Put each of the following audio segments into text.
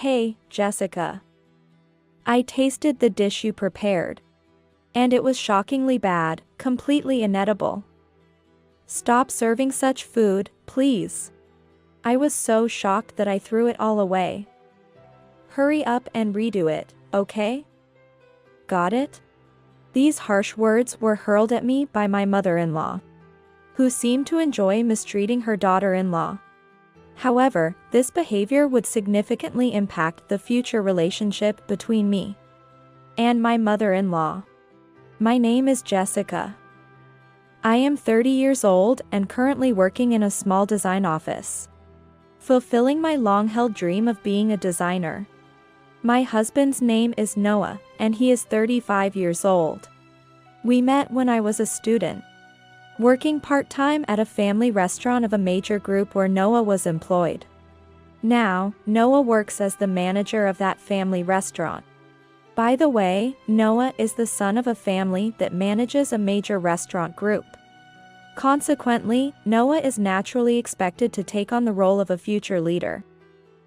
Hey, Jessica. I tasted the dish you prepared. And it was shockingly bad, completely inedible. Stop serving such food, please. I was so shocked that I threw it all away. Hurry up and redo it, okay? Got it? These harsh words were hurled at me by my mother-in-law, who seemed to enjoy mistreating her daughter-in-law. However, this behavior would significantly impact the future relationship between me and my mother-in-law. My name is Jessica. I am 30 years old and currently working in a small design office, fulfilling my long-held dream of being a designer. My husband's name is Noah, and he is 35 years old. We met when I was a student, working part-time at a family restaurant of a major group where Noah was employed. Now, Noah works as the manager of that family restaurant. By the way, Noah is the son of a family that manages a major restaurant group. Consequently, Noah is naturally expected to take on the role of a future leader,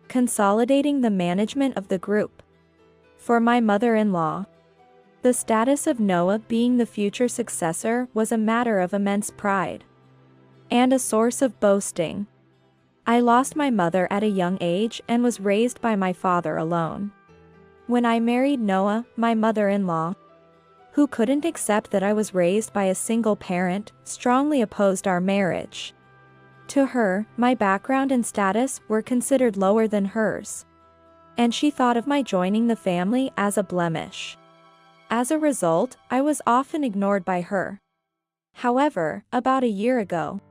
consolidating the management of the group. For my mother-in-law, the status of Noah being the future successor was a matter of immense pride and a source of boasting. I lost my mother at a young age and was raised by my father alone. When I married Noah, my mother-in-law, who couldn't accept that I was raised by a single parent, strongly opposed our marriage. To her, my background and status were considered lower than hers, and she thought of my joining the family as a blemish. As a result, I was often ignored by her. However, about a year ago,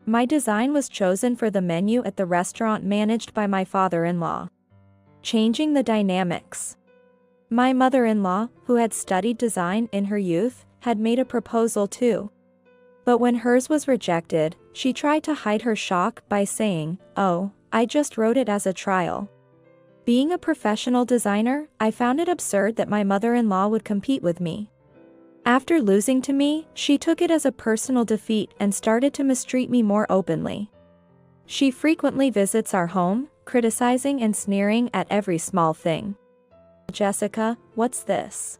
my design was chosen for the menu at the restaurant managed by my father-in-law, changing the dynamics. My mother-in-law, who had studied design in her youth, had made a proposal too. But when hers was rejected, she tried to hide her shock by saying, "Oh, I just wrote it as a trial." Being a professional designer, I found it absurd that my mother-in-law would compete with me. After losing to me, she took it as a personal defeat and started to mistreat me more openly. She frequently visits our home, criticizing and sneering at every small thing. Jessica, what's this?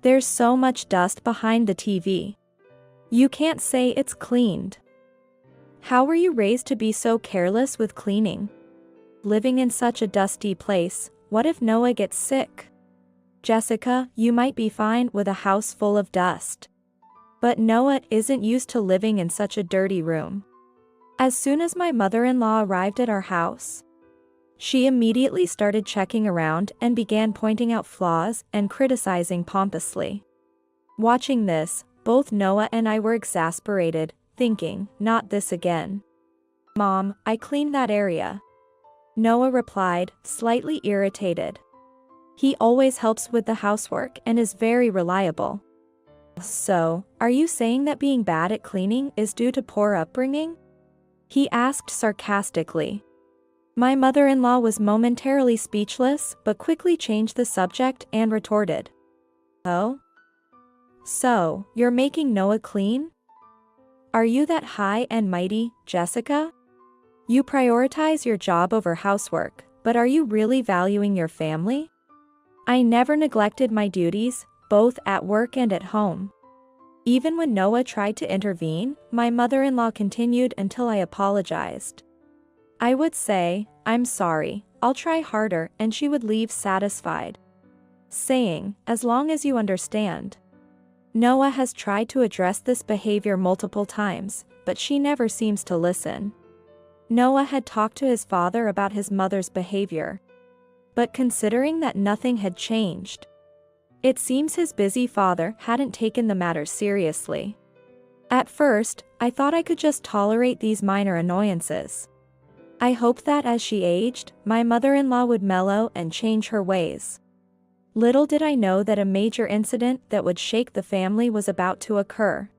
There's so much dust behind the TV. You can't say it's cleaned. How were you raised to be so careless with cleaning? Living in such a dusty place, what if Noah gets sick? Jessica, you might be fine with a house full of dust. But Noah isn't used to living in such a dirty room. As soon as my mother-in-law arrived at our house, she immediately started checking around and began pointing out flaws and criticizing pompously. Watching this, both Noah and I were exasperated, thinking, not this again. Mom, I cleaned that area. Noah replied, slightly irritated. He always helps with the housework and is very reliable. So, are you saying that being bad at cleaning is due to poor upbringing? He asked sarcastically. My mother-in-law was momentarily speechless but quickly changed the subject and retorted. Oh? So, you're making Noah clean? Are you that high and mighty, Jessica? You prioritize your job over housework, but are you really valuing your family? I never neglected my duties, both at work and at home. Even when Noah tried to intervene, my mother-in-law continued until I apologized. I would say, I'm sorry, I'll try harder, and she would leave satisfied, saying, as long as you understand. Noah has tried to address this behavior multiple times, but she never seems to listen. Noah had talked to his father about his mother's behavior, but considering that nothing had changed, it seems his busy father hadn't taken the matter seriously. At first, I thought I could just tolerate these minor annoyances. I hoped that as she aged, my mother-in-law would mellow and change her ways. Little did I know that a major incident that would shake the family was about to occur.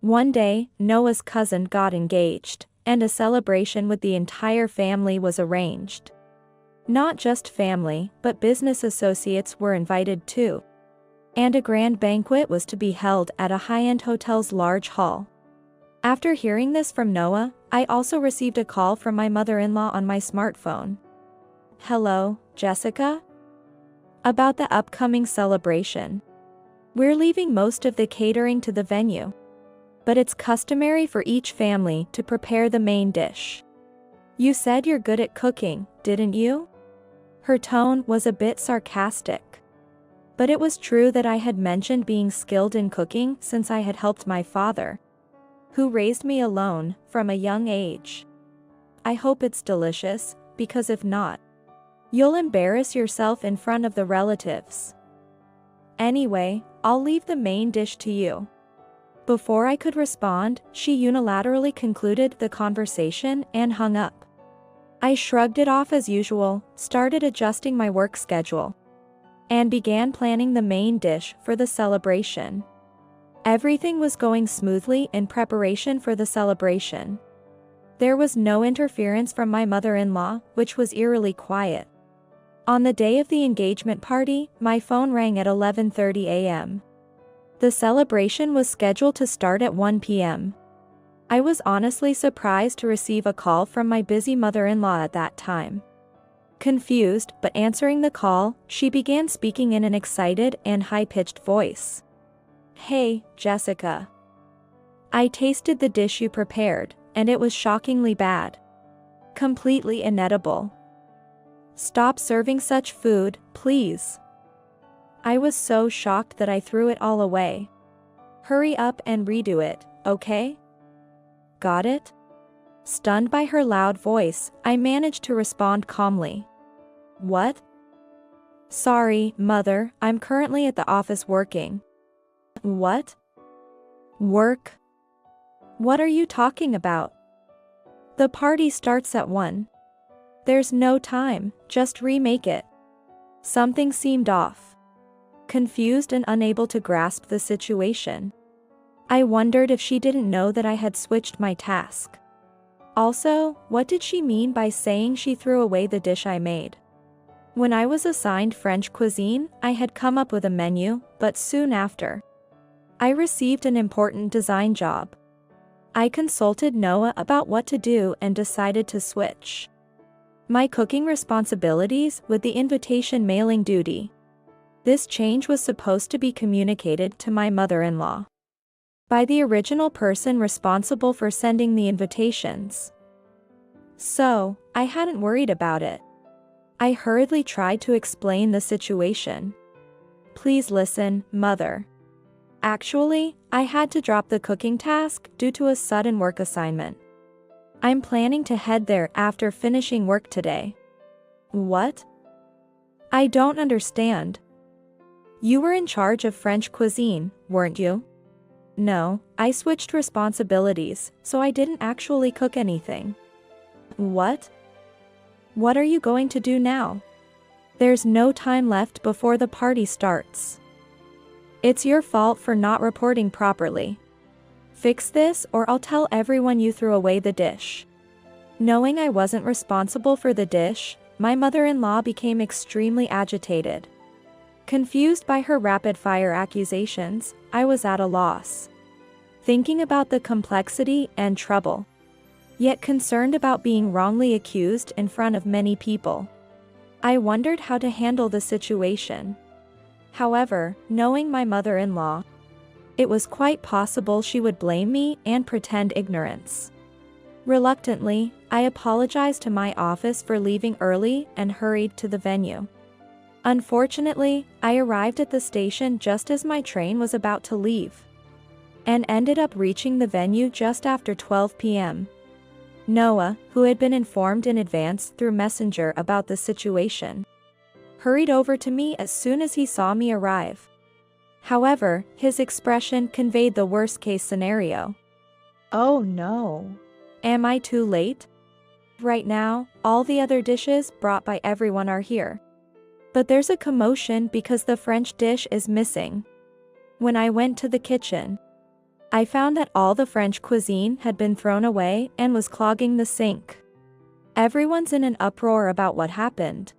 One day, Noah's cousin got engaged, and a celebration with the entire family was arranged. Not just family, but business associates were invited too. And a grand banquet was to be held at a high-end hotel's large hall. After hearing this from Noah, I also received a call from my mother-in-law on my smartphone. Hello, Jessica? About the upcoming celebration. We're leaving most of the catering to the venue. But it's customary for each family to prepare the main dish. You said you're good at cooking, didn't you? Her tone was a bit sarcastic. But it was true that I had mentioned being skilled in cooking since I had helped my father, who raised me alone from a young age. I hope it's delicious, because if not, you'll embarrass yourself in front of the relatives. Anyway, I'll leave the main dish to you. Before I could respond, she unilaterally concluded the conversation and hung up. I shrugged it off as usual, started adjusting my work schedule, and began planning the main dish for the celebration. Everything was going smoothly in preparation for the celebration. There was no interference from my mother-in-law, which was eerily quiet. On the day of the engagement party, my phone rang at 11:30 a.m. The celebration was scheduled to start at 1 p.m. I was honestly surprised to receive a call from my busy mother-in-law at that time. Confused but answering the call, she began speaking in an excited and high-pitched voice. Hey, Jessica. I tasted the dish you prepared, and it was shockingly bad. Completely inedible. Stop serving such food, please. I was so shocked that I threw it all away. Hurry up and redo it, okay? Got it? Stunned by her loud voice, I managed to respond calmly. What? Sorry, Mother, I'm currently at the office working. What? Work? What are you talking about? The party starts at 1. There's no time, just remake it. Something seemed off. Confused and unable to grasp the situation, I wondered if she didn't know that I had switched my task. Also, what did she mean by saying she threw away the dish I made? When I was assigned French cuisine, I had come up with a menu, but soon after, I received an important design job. I consulted Noah about what to do and decided to switch my cooking responsibilities with the invitation mailing duty. This change was supposed to be communicated to my mother-in-law by the original person responsible for sending the invitations. So, I hadn't worried about it. I hurriedly tried to explain the situation. Please listen, Mother. Actually, I had to drop the cooking task due to a sudden work assignment. I'm planning to head there after finishing work today. What? I don't understand. You were in charge of French cuisine, weren't you? No, I switched responsibilities, so I didn't actually cook anything. What? What are you going to do now? There's no time left before the party starts. It's your fault for not reporting properly. Fix this or I'll tell everyone you threw away the dish. Knowing I wasn't responsible for the dish, my mother-in-law became extremely agitated. Confused by her rapid-fire accusations, I was at a loss. Thinking about the complexity and trouble, yet concerned about being wrongly accused in front of many people, I wondered how to handle the situation. However, knowing my mother-in-law, it was quite possible she would blame me and pretend ignorance. Reluctantly, I apologized to my office for leaving early and hurried to the venue. Unfortunately, I arrived at the station just as my train was about to leave, and ended up reaching the venue just after 12 p.m. Noah, who had been informed in advance through Messenger about the situation, hurried over to me as soon as he saw me arrive. However, his expression conveyed the worst-case scenario. Oh no. Am I too late? Right now, all the other dishes brought by everyone are here. But there's a commotion because the French dish is missing. When I went to the kitchen, I found that all the French cuisine had been thrown away and was clogging the sink. Everyone's in an uproar about what happened.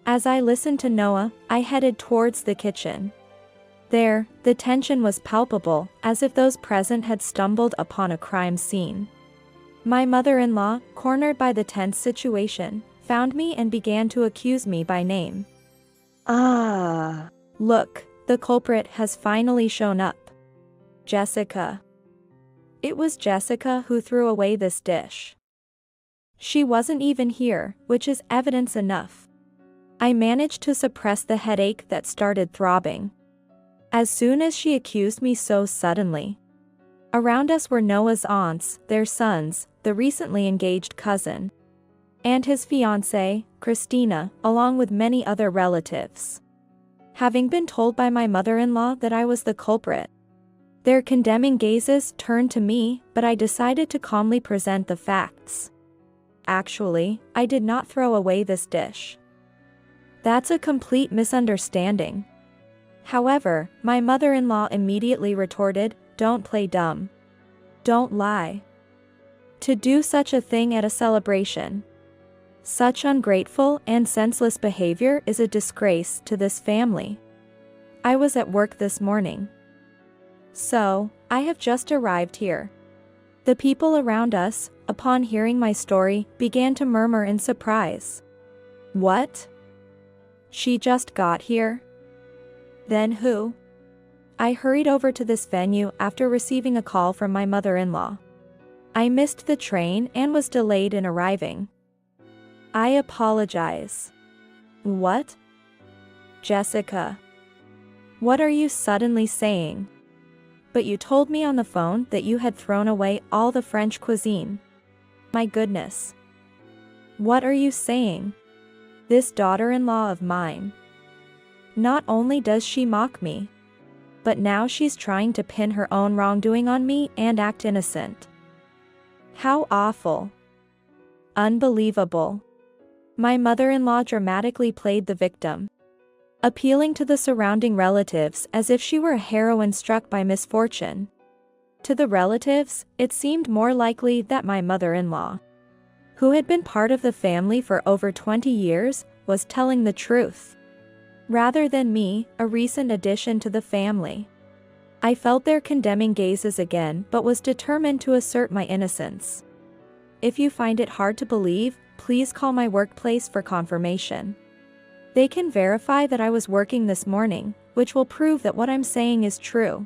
As I listened to Noah, I headed towards the kitchen. There, the tension was palpable, as if those present had stumbled upon a crime scene. My mother-in-law, cornered by the tense situation, found me and began to accuse me by name. Ah. Look, the culprit has finally shown up. Jessica. It was Jessica who threw away this dish. She wasn't even here, which is evidence enough. I managed to suppress the headache that started throbbing. As soon as she accused me so suddenly. Around us were Noah's aunts, their sons, the recently engaged cousin, and his fiancée, Christina, along with many other relatives. Having been told by my mother-in-law that I was the culprit, their condemning gazes turned to me, but I decided to calmly present the facts. Actually, I did not throw away this dish. That's a complete misunderstanding. However, my mother-in-law immediately retorted, "Don't play dumb. Don't lie. To do such a thing at a celebration. Such ungrateful and senseless behavior is a disgrace to this family. I was at work this morning. So, I have just arrived here." The people around us, upon hearing my story, began to murmur in surprise. What? She just got here? Then who? I hurried over to this venue after receiving a call from my mother-in-law. I missed the train and was delayed in arriving. I apologize. What? Jessica. What are you suddenly saying? But you told me on the phone that you had thrown away all the French cuisine. My goodness. What are you saying? This daughter-in-law of mine. Not only does she mock me, but now she's trying to pin her own wrongdoing on me and act innocent. How awful. Unbelievable. My mother-in-law dramatically played the victim, appealing to the surrounding relatives as if she were a heroine struck by misfortune. To the relatives, it seemed more likely that my mother-in-law, who had been part of the family for over 20 years, was telling the truth, rather than me, a recent addition to the family. I felt their condemning gazes again but was determined to assert my innocence. If you find it hard to believe, please call my workplace for confirmation. They can verify that I was working this morning, which will prove that what I'm saying is true.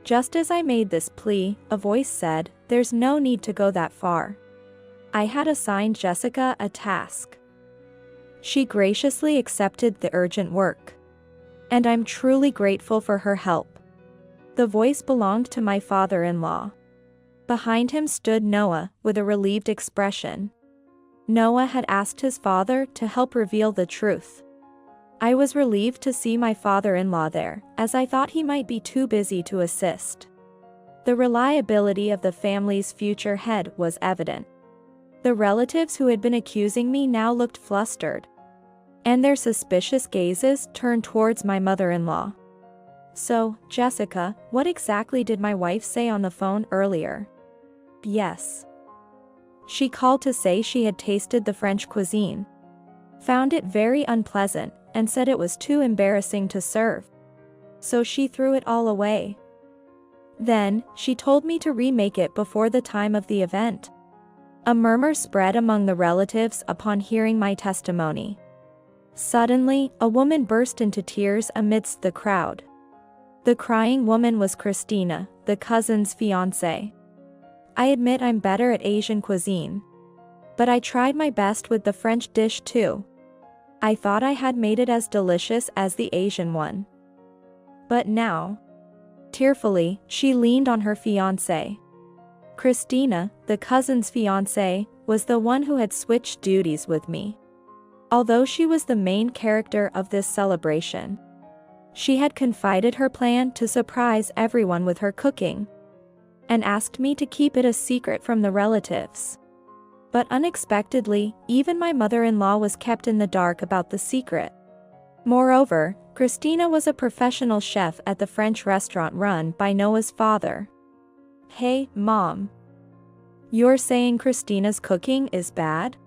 Just as I made this plea, a voice said, "There's no need to go that far." I had assigned Jessica a task. She graciously accepted the urgent work. And I'm truly grateful for her help. The voice belonged to my father-in-law. Behind him stood Noah, with a relieved expression. Noah had asked his father to help reveal the truth. I was relieved to see my father-in-law there, as I thought he might be too busy to assist. The reliability of the family's future head was evident. The relatives who had been accusing me now looked flustered, and their suspicious gazes turned towards my mother-in-law. So, Jessica, what exactly did my wife say on the phone earlier? Yes. She called to say she had tasted the French cuisine, found it very unpleasant, and said it was too embarrassing to serve. So she threw it all away. Then, she told me to remake it before the time of the event. A murmur spread among the relatives upon hearing my testimony. Suddenly, a woman burst into tears amidst the crowd. The crying woman was Christina, the cousin's fiancée. I admit I'm better at Asian cuisine, but I tried my best with the French dish too. I thought I had made it as delicious as the Asian one. But now, tearfully, she leaned on her fiancé. Christina, the cousin's fiancée, was the one who had switched duties with me. Although she was the main character of this celebration, she had confided her plan to surprise everyone with her cooking, and asked me to keep it a secret from the relatives. But unexpectedly, even my mother-in-law was kept in the dark about the secret. Moreover, Christina was a professional chef at the French restaurant run by Noah's father. Hey, Mom. You're saying Christina's cooking is bad?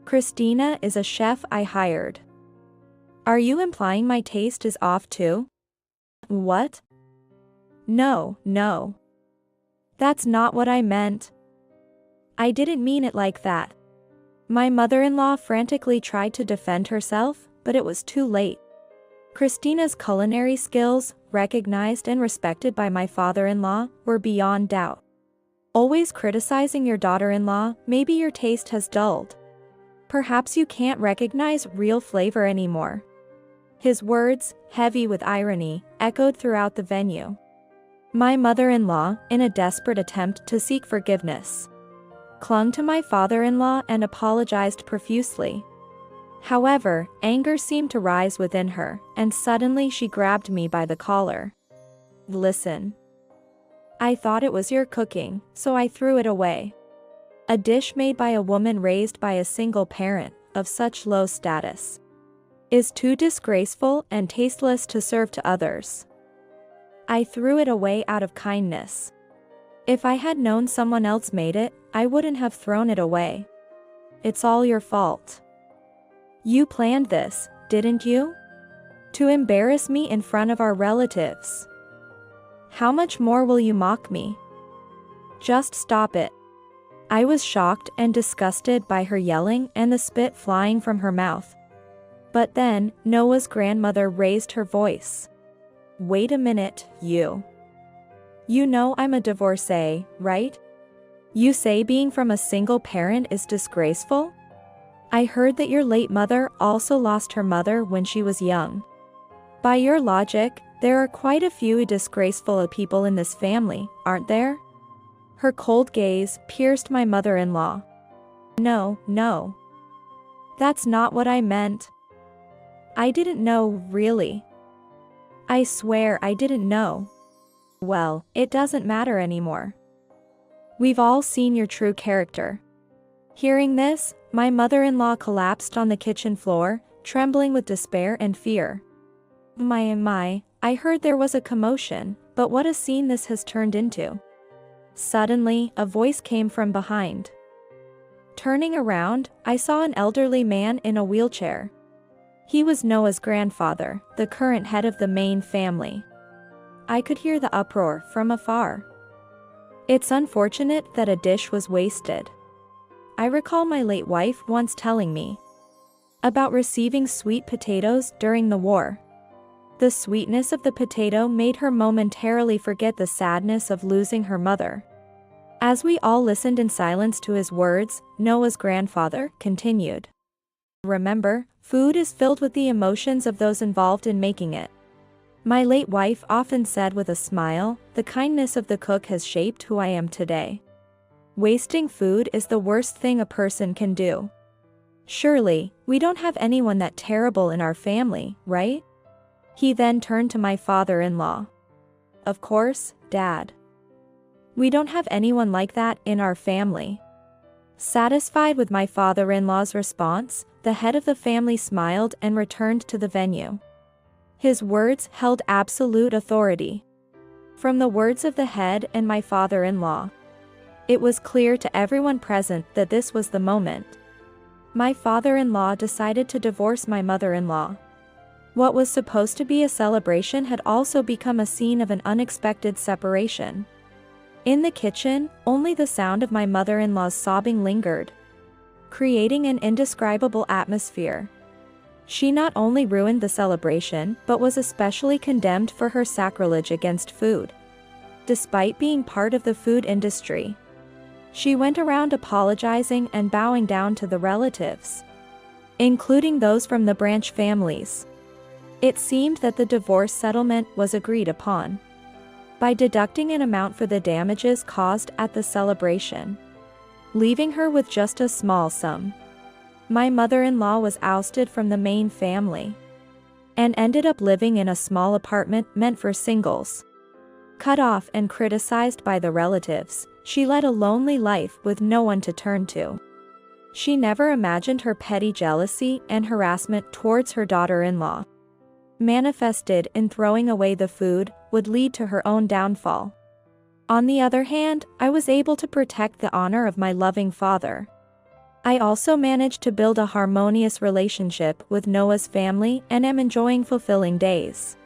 Christina is a chef I hired. Are you implying my taste is off too? What? No. That's not what I meant. I didn't mean it like that. My mother-in-law frantically tried to defend herself, but it was too late. Christina's culinary skills, recognized and respected by my father-in-law, were beyond doubt. Always criticizing your daughter-in-law, maybe your taste has dulled. Perhaps you can't recognize real flavor anymore. His words, heavy with irony, echoed throughout the venue. My mother-in-law, in a desperate attempt to seek forgiveness, clung to my father-in-law and apologized profusely. However, anger seemed to rise within her, and suddenly she grabbed me by the collar. Listen. I thought it was your cooking, so I threw it away. A dish made by a woman raised by a single parent, of such low status, is too disgraceful and tasteless to serve to others. I threw it away out of kindness. If I had known someone else made it, I wouldn't have thrown it away. It's all your fault. You planned this, didn't you? To embarrass me in front of our relatives. How much more will you mock me? Just stop it. I was shocked and disgusted by her yelling and the spit flying from her mouth. But then, Noah's grandmother raised her voice. Wait a minute, you. You know I'm a divorcee, right? You say being from a single parent is disgraceful? I heard that your late mother also lost her mother when she was young. By your logic, there are quite a few disgraceful people in this family, aren't there? Her cold gaze pierced my mother-in-law. No. That's not what I meant. I didn't know, really. I swear I didn't know. Well, it doesn't matter anymore. We've all seen your true character. Hearing this, my mother-in-law collapsed on the kitchen floor, trembling with despair and fear. My, I heard there was a commotion, but what a scene this has turned into. Suddenly, a voice came from behind. Turning around, I saw an elderly man in a wheelchair. He was Noah's grandfather, the current head of the main family. I could hear the uproar from afar. It's unfortunate that a dish was wasted. I recall my late wife once telling me about receiving sweet potatoes during the war. The sweetness of the potato made her momentarily forget the sadness of losing her mother. As we all listened in silence to his words, Noah's grandfather continued. Remember, food is filled with the emotions of those involved in making it. My late wife often said with a smile, the kindness of the cook has shaped who I am today. Wasting food is the worst thing a person can do. Surely, we don't have anyone that terrible in our family, right? He then turned to my father-in-law. Of course, Dad. We don't have anyone like that in our family. Satisfied with my father-in-law's response, the head of the family smiled and returned to the venue. His words held absolute authority. From the words of the head and my father-in-law, it was clear to everyone present that this was the moment. My father-in-law decided to divorce my mother-in-law. What was supposed to be a celebration had also become a scene of an unexpected separation. In the kitchen, only the sound of my mother-in-law's sobbing lingered, creating an indescribable atmosphere. She not only ruined the celebration, but was especially condemned for her sacrilege against food. Despite being part of the food industry, she went around apologizing and bowing down to the relatives, including those from the branch families. It seemed that the divorce settlement was agreed upon by deducting an amount for the damages caused at the celebration, leaving her with just a small sum. My mother-in-law was ousted from the main family and ended up living in a small apartment meant for singles. Cut off and criticized by the relatives, she led a lonely life with no one to turn to. She never imagined her petty jealousy and harassment towards her daughter-in-law, manifested in throwing away the food, would lead to her own downfall. On the other hand, I was able to protect the honor of my loving father. I also managed to build a harmonious relationship with Noah's family and am enjoying fulfilling days.